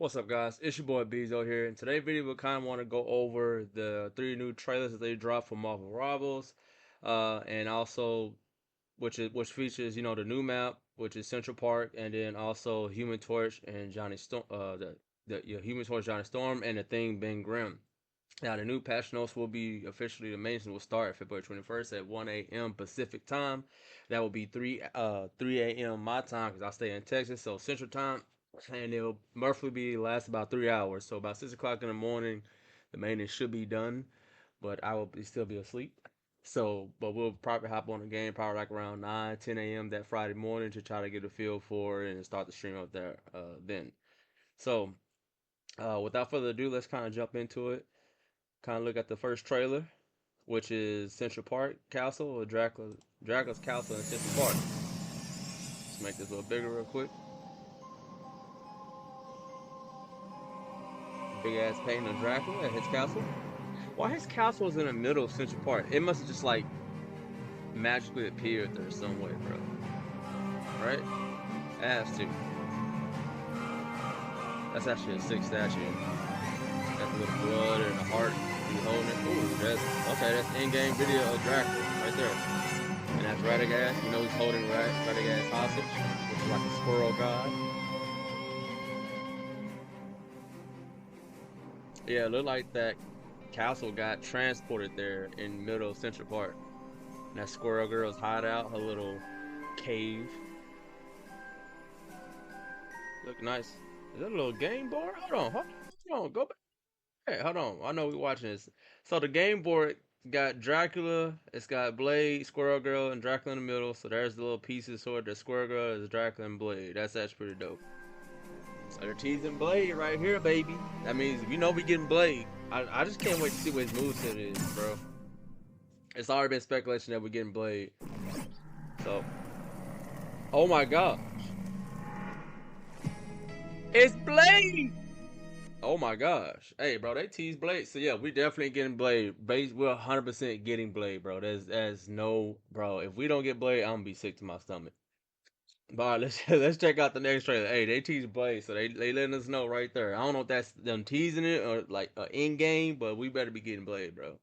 What's up, guys? It's your boy Beezo here. In today's video, we kind of want to go over the 3 new trailers that they dropped for Marvel Rivals, and also which features the new map, which is Central Park, and then also Human Torch and Johnny Storm, Human Torch Johnny Storm, and the Thing Ben Grimm. Now, the new patch notes will be officially, the maintenance will start February 21st at 1 a.m. Pacific time. That will be 3 a.m. my time because I stay in Texas, so Central time, and it'll roughly be last about 3 hours. So about 6 o'clock in the morning, the maintenance should be done, but I will still be asleep. So, but we'll probably hop on the game probably like around 9, 10 a.m. that Friday morning to try to get a feel for it and start the stream up there then. So, without further ado, let's kind of jump into it. Kind of look at the first trailer, which is Central Park Castle, or Dracula's Castle in Central Park. Let's make this a little bigger real quick. Big ass painting of Dracula at his castle. Why his castle is in the middle of Central Park? It must have just like magically appeared there some way, bro. Right? It has to. That's actually a sick statue. Got the little blood and the heart. He's holding it. Ooh, that's in-game video of Dracula right there. And that's Radagast. You know he's holding Radagast hostage, which is like a squirrel god. Yeah, it looked like that castle got transported there in the middle of Central Park. And that squirrel girl's hideout, her little cave. Look nice. Is that a little game board? Hold on, go back. Hey, hold on. I know we're watching this. So the game board got Dracula, it's got Blade, Squirrel Girl, and Dracula in the middle. So there's the little pieces sort of the Squirrel Girl is Dracula and Blade. That's actually pretty dope. So they're teasing Blade right here, baby. That means we getting Blade. I just can't wait to see what his moveset is, bro. It's already been speculation that we're getting Blade. So, oh my god, it's Blade! Oh my gosh. Hey, bro, they tease Blade. So, yeah, we definitely getting Blade. We're 100% getting Blade, bro. There's no... Bro, if we don't get Blade, I'm going to be sick to my stomach. But all right, let's check out the next trailer. Hey, they tease Blade, so they letting us know right there. I don't know if that's them teasing it or, like, in-game, but we better be getting Blade, bro.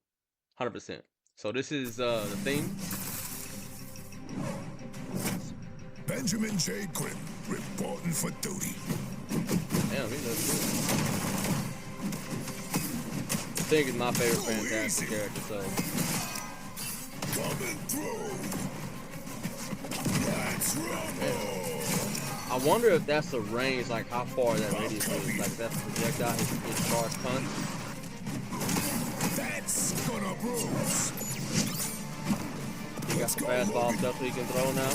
100%. So, this is the thing. Benjamin J. Grimm, reporting for duty. Damn, he looks good. I think it's my favorite Fantastic character, so. Coming through. Let's rumble. I wonder if that's the range, like how far that radius is. Like that's projectile, his charge punch. That's gonna bruise. He got some fastball stuff he can throw now.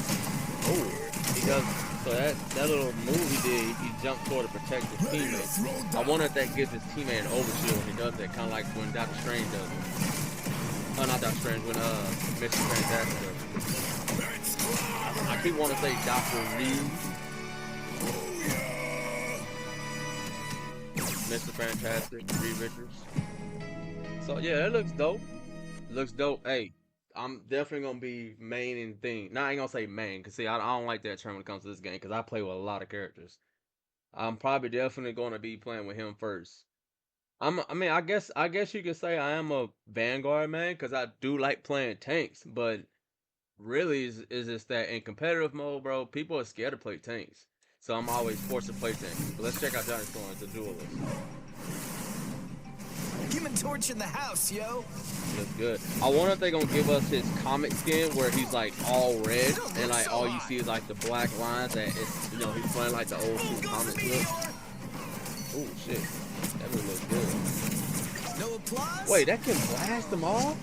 Oh, he does. So that little move he did, he jumped toward to protect his teammate. I wonder if that gives his teammate an overshield when he does that, kind of like when Dr. Strange does it. Oh, not Dr. Strange, when Mr. Fantastic does it. I keep wanting to say Dr. Reed. Mr. Fantastic, Reed Richards. So yeah, that looks dope. Looks dope. Hey, I'm definitely gonna be main and thing. Now I ain't gonna say main, cause see, I don't like that term when it comes to this game, cause I play with a lot of characters. I'm probably definitely gonna be playing with him first. I mean, I guess you could say I am a Vanguard man, cause I do like playing tanks. But really, is just that in competitive mode, bro, people are scared to play tanks. So I'm always forced to play tanks. But let's check out Johnny Storm, the Duelist. Human Torch in the house, yo. Looks good. I wonder if they're gonna give us his comic skin where he's like all red and like all you see is like the black lines that it's he's playing like the old school comic look. Oh shit. That really looks good. No applause? Wait, that can blast them all?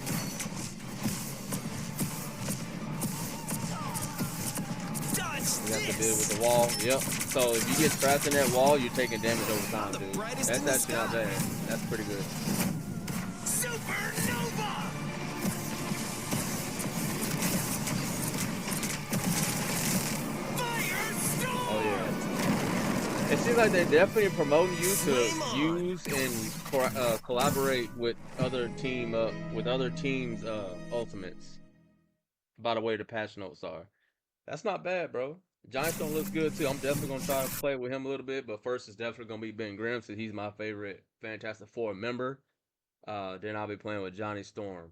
You have to deal with the wall. Yep. So if you get trapped in that wall, you're taking damage over time, dude. That's actually not bad. That's pretty good. Supernova! Oh yeah. It seems like they're definitely promoting you to use and collaborate with other teams' ultimates. By the way, the patch notes are. That's not bad, bro. Johnny Storm looks good too. I'm definitely gonna try to play with him a little bit, but first it's definitely gonna be Ben Grimm since he's my favorite Fantastic Four member. Then I'll be playing with Johnny Storm.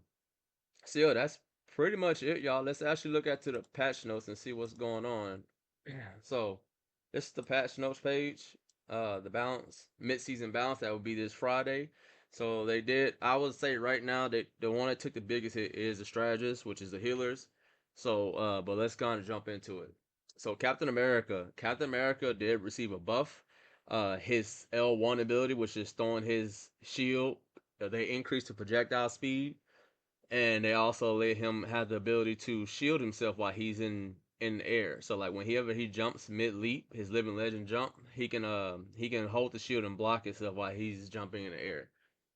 So yeah, that's pretty much it, y'all. Let's actually look at to the patch notes and see what's going on. So this is the patch notes page. The balance, mid-season balance, that would be this Friday. So they did. I would say right now that the one that took the biggest hit is the strategist, which is the healers. So, but let's kind of jump into it. So Captain America did receive a buff. His L1 ability, which is throwing his shield, they increased the projectile speed, and they also let him have the ability to shield himself while he's in the air. So like whenever he jumps mid leap, his living legend jump, he can hold the shield and block himself while he's jumping in the air.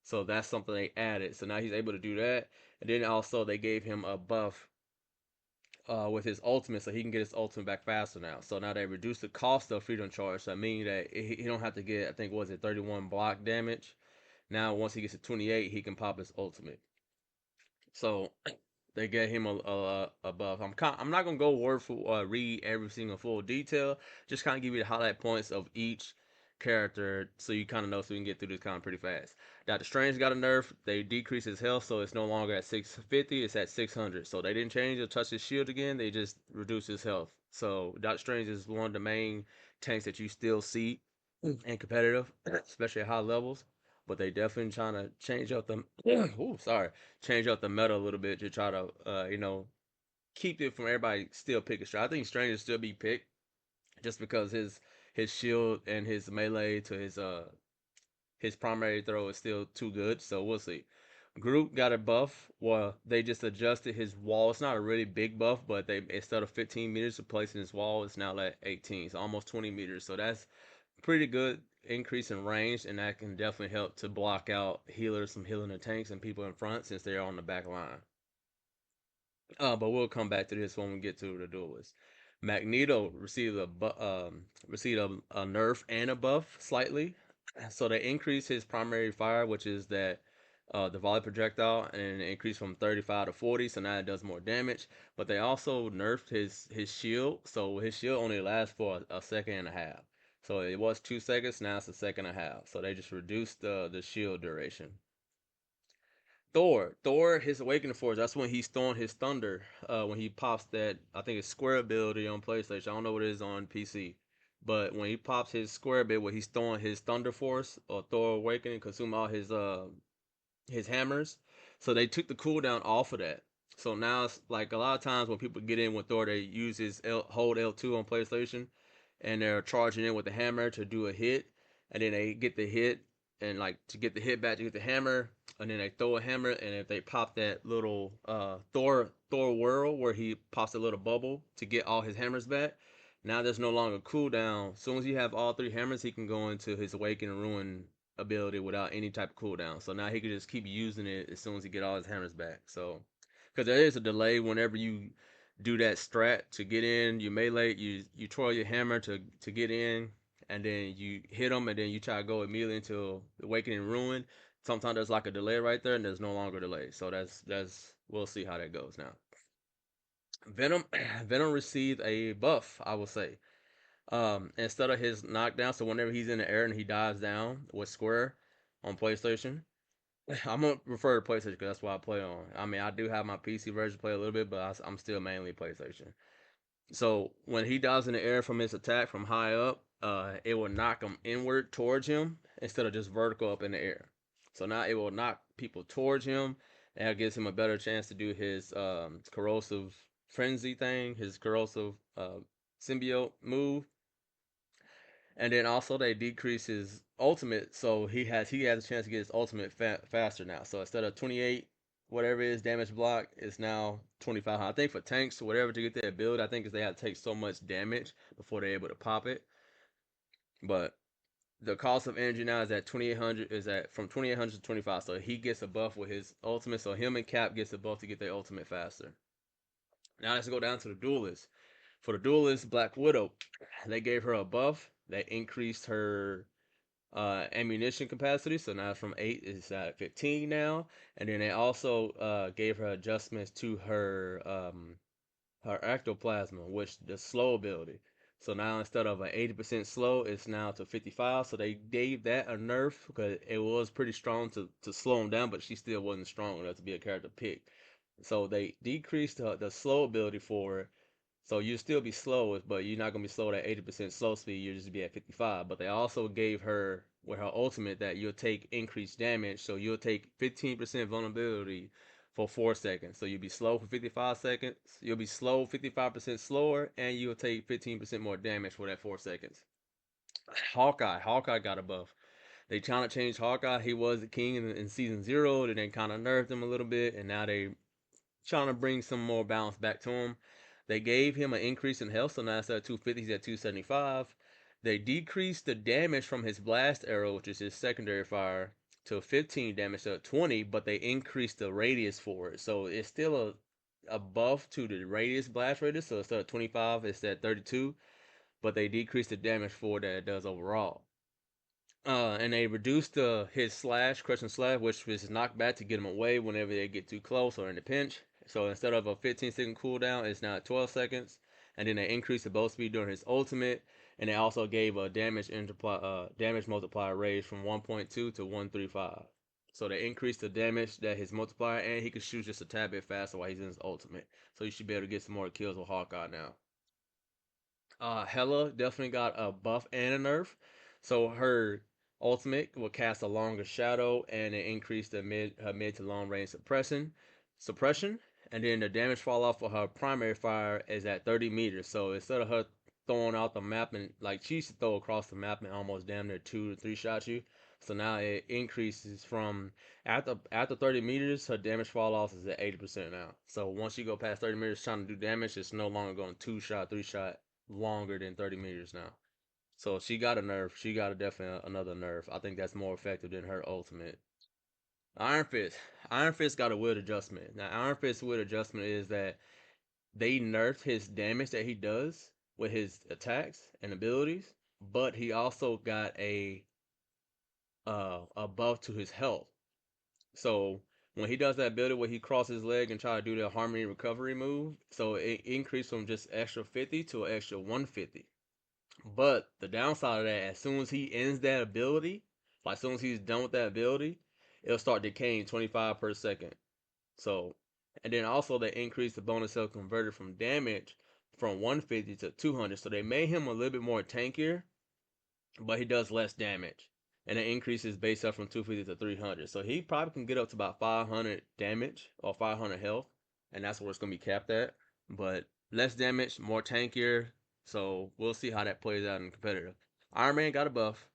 So that's something they added. So now he's able to do that. And then also they gave him a buff with his ultimate, so he can get his ultimate back faster now. So now they reduced the cost of freedom charge. So that means that he don't have to get, I think, what was it, 31 block damage. Now once he gets to 28, he can pop his ultimate. So they get him a buff. I'm not gonna go word for read every single full detail. Just kind of give you the highlight points of each character so you kind of know, so we can get through this kind of pretty fast. Doctor Strange got a nerf. They decreased his health, so it's no longer at 650. It's at 600. So they didn't change or touch his shield again. They just reduced his health. So Doctor Strange is one of the main tanks that you still see and competitive, especially at high levels. But they definitely trying to change up the ooh, sorry, change up the meta a little bit to try to keep it from everybody still picking Strange. I think Strange will still be picked just because his shield and his melee to his primary throw is still too good. So we'll see. Groot got a buff. Well, they just adjusted his wall. It's not a really big buff, but they instead of 15 meters of placing his wall, it's now at 18, so almost 20 meters. So that's pretty good increase in range, and that can definitely help to block out healers from healing the tanks and people in front since they're on the back line. But we'll come back to this when we get to the duelist. Magneto received a nerf and a buff slightly, so they increased his primary fire, which is that the volley projectile, and it increased from 35 to 40, so now it does more damage. But they also nerfed his shield, so his shield only lasts for a second and a half. So it was 2 seconds, now it's a second and a half. So they just reduced the shield duration. Thor, his awakening force. That's when he's throwing his thunder. When he pops that, I think it's square ability on PlayStation. I don't know what it is on PC, but when he pops his square bit, where he's throwing his thunder force or Thor awakening, consume all his hammers. So they took the cooldown off of that. So now it's like a lot of times when people get in with Thor, they use his hold L2 on PlayStation, and they're charging in with the hammer to do a hit, and then they get the hit, and like to get the hit back to get the hammer, and then they throw a hammer, and if they pop that little Thor whirl where he pops a little bubble to get all his hammers back, now there's no longer cooldown. As soon as you have all three hammers, he can go into his awaken and ruin ability without any type of cooldown. So now he can just keep using it as soon as he get all his hammers back. So because there is a delay whenever you do that strat to get in, you melee, you twirl your hammer to get in, and then you hit them, and then you try to go immediately into awakening and ruin. Sometimes there's like a delay right there, and there's no longer a delay. So that's we'll see how that goes now. Venom Venom received a buff, I will say. Instead of his knockdown, so whenever he's in the air and he dives down with square on PlayStation, I'm gonna refer to PlayStation because that's what I play on. I mean, I do have my PC version play a little bit, but I'm still mainly PlayStation. So when he dives in the air from his attack from high up, it will knock him inward towards him instead of just vertical up in the air. So now it will knock people towards him, and that gives him a better chance to do his corrosive frenzy thing, his corrosive symbiote move, and then also they decrease his ultimate, so he has a chance to get his ultimate faster now. So instead of 28 whatever it is damage block, it's now 25. I think for tanks whatever to get their build, I think is they have to take so much damage before they're able to pop it. But the cost of energy now is at 2800, is at from 2800 to 25. So he gets a buff with his ultimate. So him and Cap gets a buff to get their ultimate faster. Now let's go down to the duelist. For the duelist, Black Widow, they gave her a buff that increased her ammunition capacity. So now from 8 is at 15 now, and then they also gave her adjustments to her ectoplasma, which the slow ability. So now instead of an 80% slow, it's now to 55. So they gave that a nerf because it was pretty strong to slow him down, but she still wasn't strong enough to be a character pick. So they decreased the slow ability for her. So you still be slow, but you're not gonna be slow at 80% slow speed. You'll just be at 55. But they also gave her with her ultimate that you'll take increased damage. So you'll take 15% vulnerability for 4 seconds. So you'll be slow for 55 seconds. You'll be slow 55% slower, and you'll take 15% more damage for that 4 seconds. Hawkeye got a buff. They trying to change Hawkeye. He was the king in season 0. Then they kind of nerfed him a little bit, and now they trying to bring some more balance back to him. They gave him an increase in health, so now instead of 250, he's at 275. They decreased the damage from his blast arrow, which is his secondary fire, to 15 damage to 20, but they increased the radius for it. So it's still a buff to the radius blast radius. So instead of 25, it's at 32, but they decreased the damage for that it does overall. And they reduced his slash, crushing slash, which was knockback to get him away whenever they get too close or in a pinch. So instead of a 15-second cooldown, it's now 12 seconds. And then they increased the bow speed during his ultimate, and they also gave a damage multiplier raise from 1.2 to 135. So they increased the damage that his multiplier, and he could shoot just a tad bit faster while he's in his ultimate. So you should be able to get some more kills with Hawkeye now. Hella definitely got a buff and a nerf. So her ultimate will cast a longer shadow and it increased the mid to long range suppression. And then the damage fall off for her primary fire is at 30 meters. So instead of her throwing out the map and like she used to throw across the map and almost damn near 2 to 3 shots you. So now it increases from after 30 meters, her damage fall off is at 80% now. So once you go past 30 meters trying to do damage, it's no longer going 2 shot, 3 shot longer than 30 meters now. So she got a nerf. She got a definitely another nerf. I think that's more effective than her ultimate. Iron Fist. Iron Fist got a wield adjustment. Now Iron Fist wield adjustment is that they nerfed his damage that he does with his attacks and abilities, but he also got a buff to his health. So when he does that ability where he crosses his leg and try to do the harmony recovery move, so it increased from just extra 50 to an extra 150. But the downside of that, as soon as he ends that ability, like as soon as he's done with that ability, it'll start decaying 25 per second. So, and then also they increased the bonus cell converted from damage from 150 to 200. So they made him a little bit more tankier, but he does less damage. And it increases base up from 250 to 300. So he probably can get up to about 500 damage or 500 health. And that's where it's going to be capped at. But less damage, more tankier. So we'll see how that plays out in competitive. Iron Man got a buff.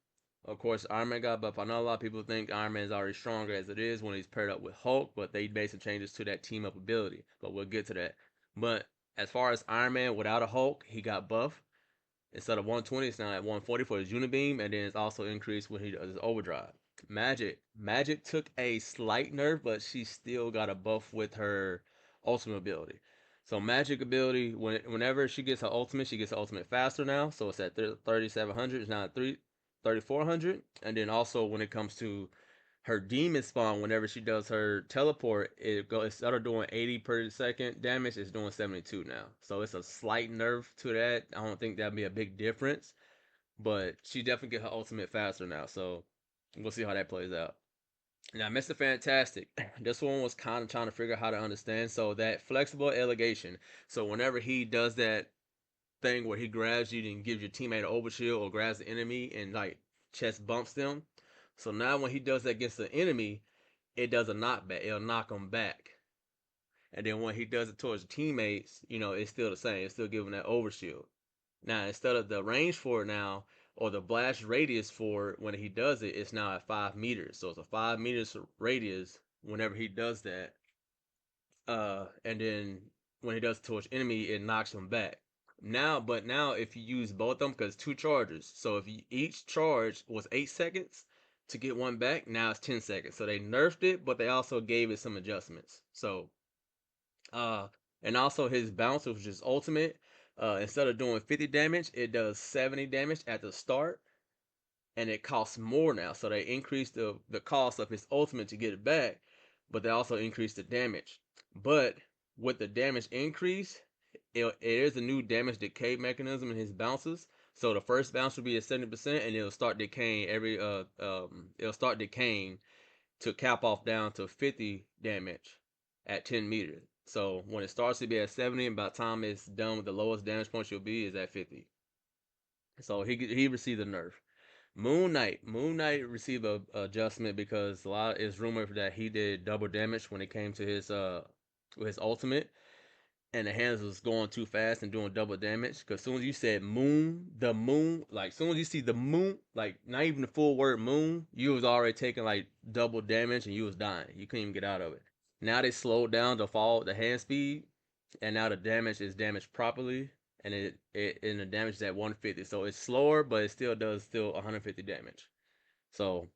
Of course, Iron Man got a buff. I know a lot of people think Iron Man is already stronger as it is when he's paired up with Hulk, but they made some changes to that team up ability. But we'll get to that. But as far as Iron Man without a Hulk, he got buff. Instead of 120, it's now at 140 for his Unibeam, and then it's also increased when he does his Overdrive. Magic took a slight nerf, but she still got a buff with her ultimate ability. So Magic ability, whenever she gets her ultimate faster now. So it's at 3700, it's now at 3400. And then also when it comes to her demon spawn, whenever she does her teleport, instead of doing 80 per second damage, it's doing 72 now. So it's a slight nerf to that. I don't think that'd be a big difference, but she definitely get her ultimate faster now. So we'll see how that plays out. Now, Mr. Fantastic, this one was kind of trying to figure out how to understand. So that flexible elegation. So whenever he does that thing where he grabs you and gives your teammate an overshield or grabs the enemy and like chest bumps them. So now when he does that against the enemy, it does a knockback. It'll knock them back. And then when he does it towards teammates, it's still the same. It's still giving that overshield. Now instead of the range for it now, or the blast radius for it, when he does it, it's now at 5 meters. So it's a 5 meters radius whenever he does that. And then when he does it towards enemy, it knocks him back. Now if you use both of them, because 2 charges, so if each charge was 8 seconds to get one back, now it's 10 seconds. So they nerfed it, but they also gave it some adjustments. So and also his bounce, which is ultimate, instead of doing 50 damage, it does 70 damage at the start, and it costs more now. So they increased the cost of his ultimate to get it back, but they also increased the damage. But with the damage increase, it is a new damage decay mechanism in his bounces. So the first bounce will be at 70%, and it'll start decaying it'll start decaying to cap off down to 50 damage at 10 meters. So when it starts to be at 70, and by the time it's done with the lowest damage point you'll be is at 50. So he received a nerf. Moon Knight received a adjustment because a lot is rumored that he did double damage when it came to his ultimate, and the hands was going too fast and doing double damage. Because as soon as you said moon, like as soon as you see the moon, like not even the full word moon, you was already taking like double damage and you was dying. You couldn't even get out of it. Now they slowed down the hand speed, and now the damage is damaged properly, and the damage is at 150. So it's slower, but it still does 150 damage. So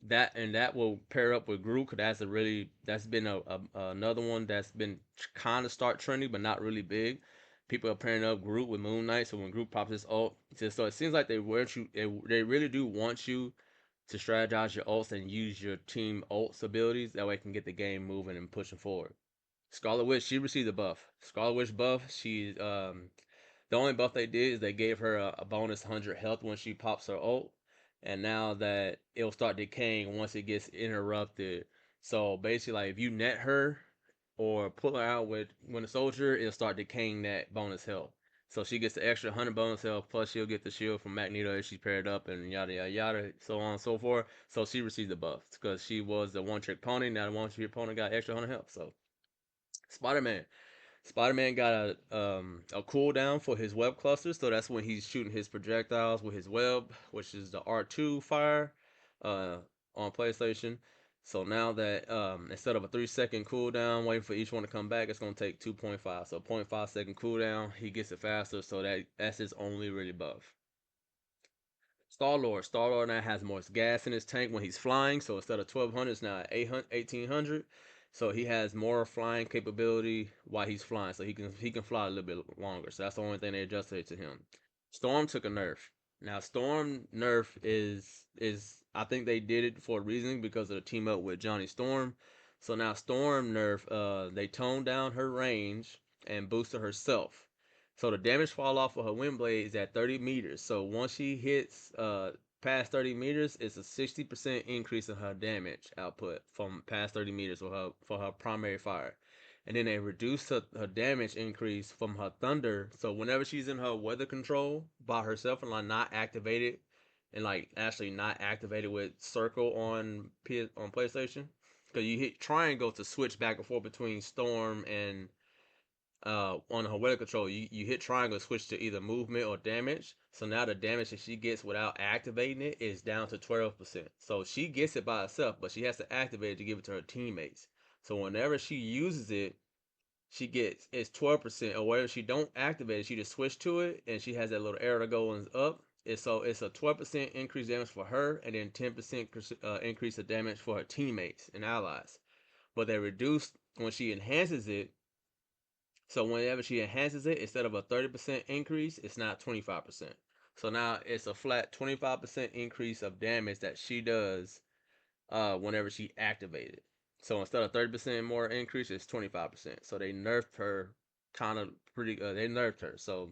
that will pair up with Groot, cause that's been another one that's been kind of start trending, but not really big. People are pairing up Groot with Moon Knight, so when Groot pops his ult, so it seems like they really do want you to strategize your ults and use your team ults abilities. That way, it can get the game moving and pushing forward. Scarlet Witch, she received a buff. Scarlet Witch buff. The only buff they did is they gave her a bonus 100 health when she pops her ult, and now that it'll start decaying once it gets interrupted. So basically, like if you net her or pull her out with when a soldier, it'll start decaying that bonus health. So she gets the extra 100 bonus health, plus she'll get the shield from Magneto if she's paired up, and yada yada yada, so on and so forth. So she received the buff because she was the one trick pony. Now the one trick pony got extra 100 health. So Spider Man. Spider Man got a cooldown for his web cluster, so that's when he's shooting his projectiles with his web, which is the R2 fire uh, on PlayStation. So now that instead of a 3 second cooldown waiting for each one to come back, it's gonna take 2.5. So 0.5 second cooldown, he gets it faster, so that's his only really buff. Star Lord now has more gas in his tank when he's flying. So instead of 1200, it's now 1800. So he has more flying capability while he's flying. So he can fly a little bit longer. So that's the only thing they adjusted to him. Storm took a nerf. Now Storm nerf is I think they did it for a reason because of the team up with Johnny Storm. So now Storm nerf, they toned down her range and boosted herself. So the damage fall off of her wind blade is at 30 meters. So once she hits past 30 meters, it's a 60% increase in her damage output from past 30 meters for her primary fire. And then they reduce her damage increase from her thunder. So whenever she's in her weather control by herself and like not activated, and like actually not activated with circle on PlayStation, because you hit triangle to switch back and forth between storm and on her weather control, you hit triangle to switch to either movement or damage. So now the damage that she gets without activating it is down to 12%. So she gets it by herself, but she has to activate it to give it to her teammates. So whenever she uses it, she gets it's 12%. Or whenever she don't activate it, she just switch to it, and she has that little arrow that goes up. It's a 12% increase damage for her, and then 10% increase of damage for her teammates and allies. But they reduce when she enhances it, so whenever she enhances it, instead of a 30% increase, it's not 25%. So now it's a flat 25% increase of damage that she does whenever she activated. So instead of 30% more increase, it's 25%. So they nerfed her kind of pretty. They nerfed her. So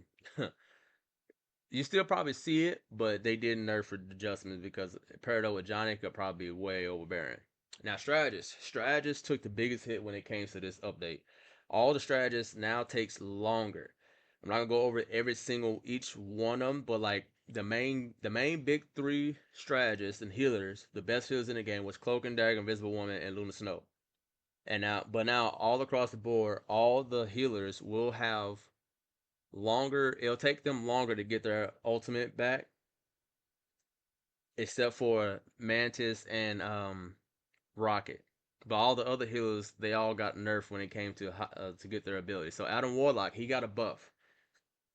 you still probably see it, but they didn't nerf for adjustments because paired up with Johnny could probably be way overbearing. Now Strategist took the biggest hit when it came to this update. All the strategists now takes longer. I'm not gonna go over every single each one of them, but like the main big three strategists and healers, the best healers in the game was Cloak and Dagger, Invisible Woman, and Luna Snow. And now all across the board, all the healers will have longer. It'll take them longer to get their ultimate back, except for Mantis and Rocket. But all the other healers, they all got nerfed when it came to get their ability. So Adam Warlock, he got a buff.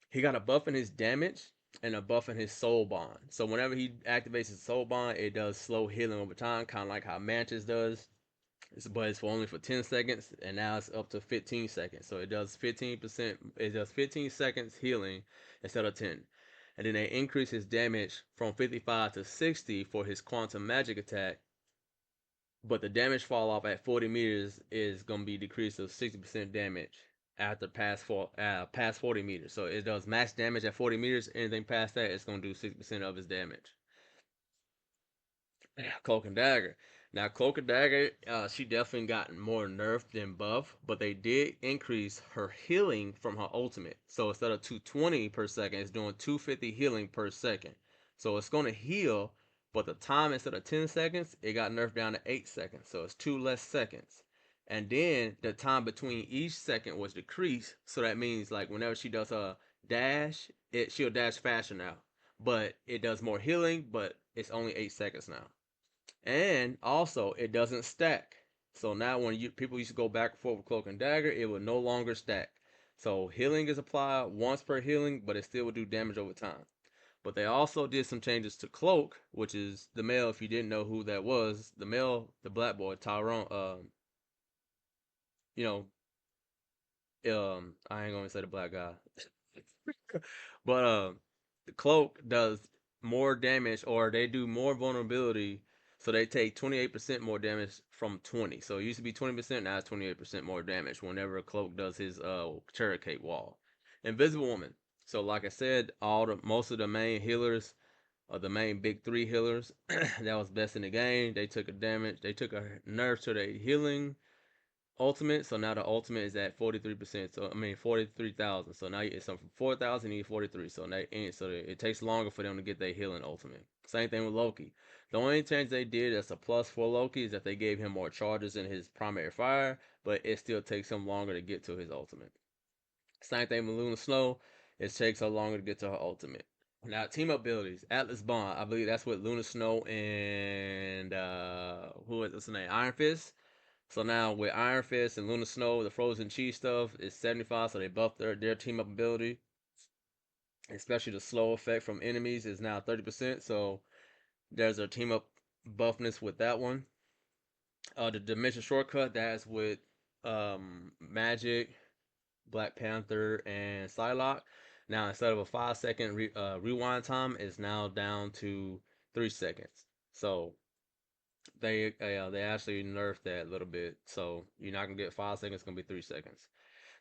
He got a buff in his damage and a buff in his soul bond. So whenever he activates his soul bond, it does slow healing over time, kind of like how Mantis does. But it's only for 10 seconds, and now it's up to 15 seconds. So it does 15%. It does 15 seconds healing instead of 10. And then they increase his damage from 55 to 60 for his quantum magic attack, but the damage fall off at 40 meters is gonna be decreased to 60% damage after past 40 meters. So it does max damage at 40 meters. Anything past that, it's gonna do 60% of its damage. Cloak and Dagger. Now, Cloak and Dagger, she definitely gotten more nerfed than buff, but they did increase her healing from her ultimate. So instead of 220 per second, it's doing 250 healing per second. So it's going to heal, but the time instead of 10 seconds, it got nerfed down to 8 seconds. So it's 2 less seconds. And then the time between each second was decreased. So that means like whenever she does a dash, she'll dash faster now. But it does more healing, but it's only 8 seconds now. And also, it doesn't stack. So now when people used to go back and forth with Cloak and Dagger, it will no longer stack. So healing is applied once per healing, but it still will do damage over time. But they also did some changes to Cloak, which is the male. If you didn't know who that was, the male, the black boy, Tyrone. You know, I ain't gonna say the black guy, but the Cloak does more damage, or they do more vulnerability. So they take 28% more damage from 20. So it used to be 20%, now it's 28% more damage whenever a Cloak does his Cherry Cape wall. Invisible Woman. So like I said, most of the main healers, the main big three healers that was best in the game, they took a damage. They took a nerf to their healing ultimate. So now the ultimate is at 43%. So I mean 43,000. So now it's from 4,000 to 43. So it takes longer for them to get their healing ultimate. Same thing with Loki. The only change they did as a plus for Loki is that they gave him more charges in his primary fire, but it still takes him longer to get to his ultimate. Same thing with Luna Snow. It takes her longer to get to her ultimate. Now, team abilities. Atlas Bond. I believe that's what Luna Snow and who is what's the name? Iron Fist. So now with Iron Fist and Luna Snow, the Frozen Cheese stuff is 75, so they buffed their team up ability. Especially the slow effect from enemies is now 30%, so there's a team up buffness with that one. The Dimension Shortcut, that's with Magic, Black Panther, and Psylocke. Now instead of a 5 second rewind time, it's now down to 3 seconds. So they actually nerfed that a little bit. So you're not gonna get 5 seconds; it's gonna be 3 seconds.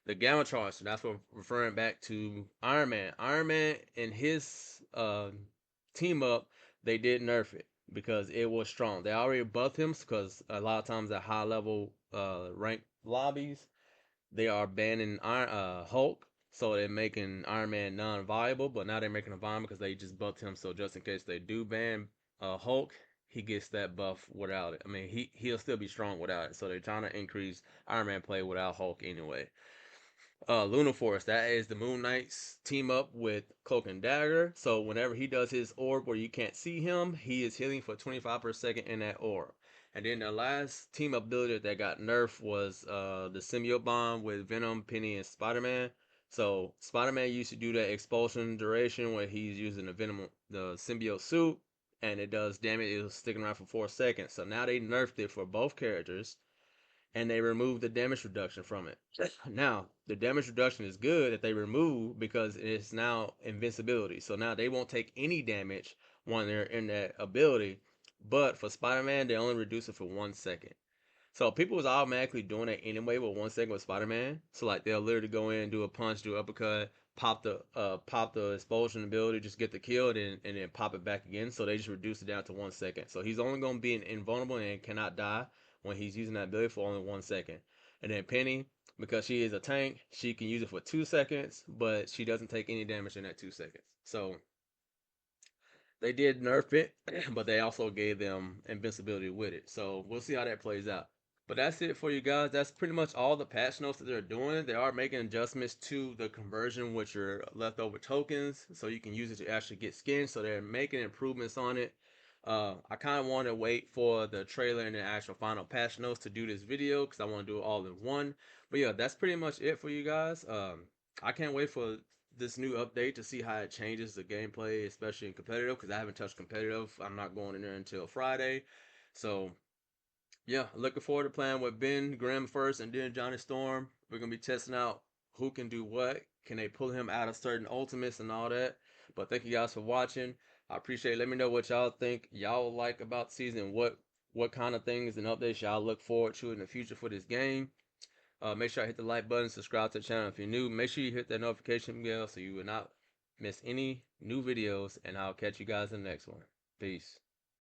The Gamma Charge, so that's what referring back to Iron Man. Iron Man and his team up, they did nerf it because it was strong. They already buffed him because a lot of times at high level rank lobbies, they are banning Hulk, so they're making Iron Man non-viable. But now they're making him viable because they just buffed him. So just in case they do ban Hulk, he gets that buff without it. I mean, he'll still be strong without it. So they're trying to increase Iron Man play without Hulk anyway. Luna Force, that is the Moon Knight's team up with Cloak and Dagger. So whenever he does his orb where you can't see him, he is healing for 25 per second in that orb. And then the last team ability that got nerfed was the Symbiote Bomb with Venom, Penny, and Spider-Man. So Spider-Man used to do that expulsion duration where he's using the symbiote suit, and it does damage. It was sticking around for 4 seconds. So now they nerfed it for both characters, and they removed the damage reduction from it. Now, the damage reduction is good that they remove because it's now invincibility. So now they won't take any damage when they're in that ability. But for Spider-Man, they only reduce it for 1 second. So people was automatically doing that anyway with 1 second with Spider-Man. So like they'll literally go in, do a punch, do an uppercut, pop the expulsion ability, just get the kill, and then pop it back again. So they just reduce it down to 1 second. So he's only gonna be invulnerable and cannot die when he's using that ability for only 1 second. And then Penny, because she is a tank, she can use it for 2 seconds, but she doesn't take any damage in that 2 seconds. So they did nerf it, but they also gave them invincibility with it. So we'll see how that plays out. But that's it for you guys. That's pretty much all the patch notes that they're doing. They are making adjustments to the conversion with your leftover tokens, so you can use it to actually get skins. So they're making improvements on it. I kind of want to wait for the trailer and the actual final patch notes to do this video because I want to do it all in one. But yeah, that's pretty much it for you guys. I can't wait for this new update to see how it changes the gameplay, especially in competitive, because I haven't touched competitive. I'm not going in there until Friday. So yeah, looking forward to playing with Ben Grimm first and then Johnny Storm. We're gonna be testing out who can do what. Can they pull him out of certain ultimates and all that? But thank you guys for watching. I appreciate it. Let me know what y'all think y'all like about the season. What kind of things and updates y'all look forward to in the future for this game. Make sure I hit the like button, subscribe to the channel if you're new. Make sure you hit that notification bell so you will not miss any new videos, and I'll catch you guys in the next one. Peace.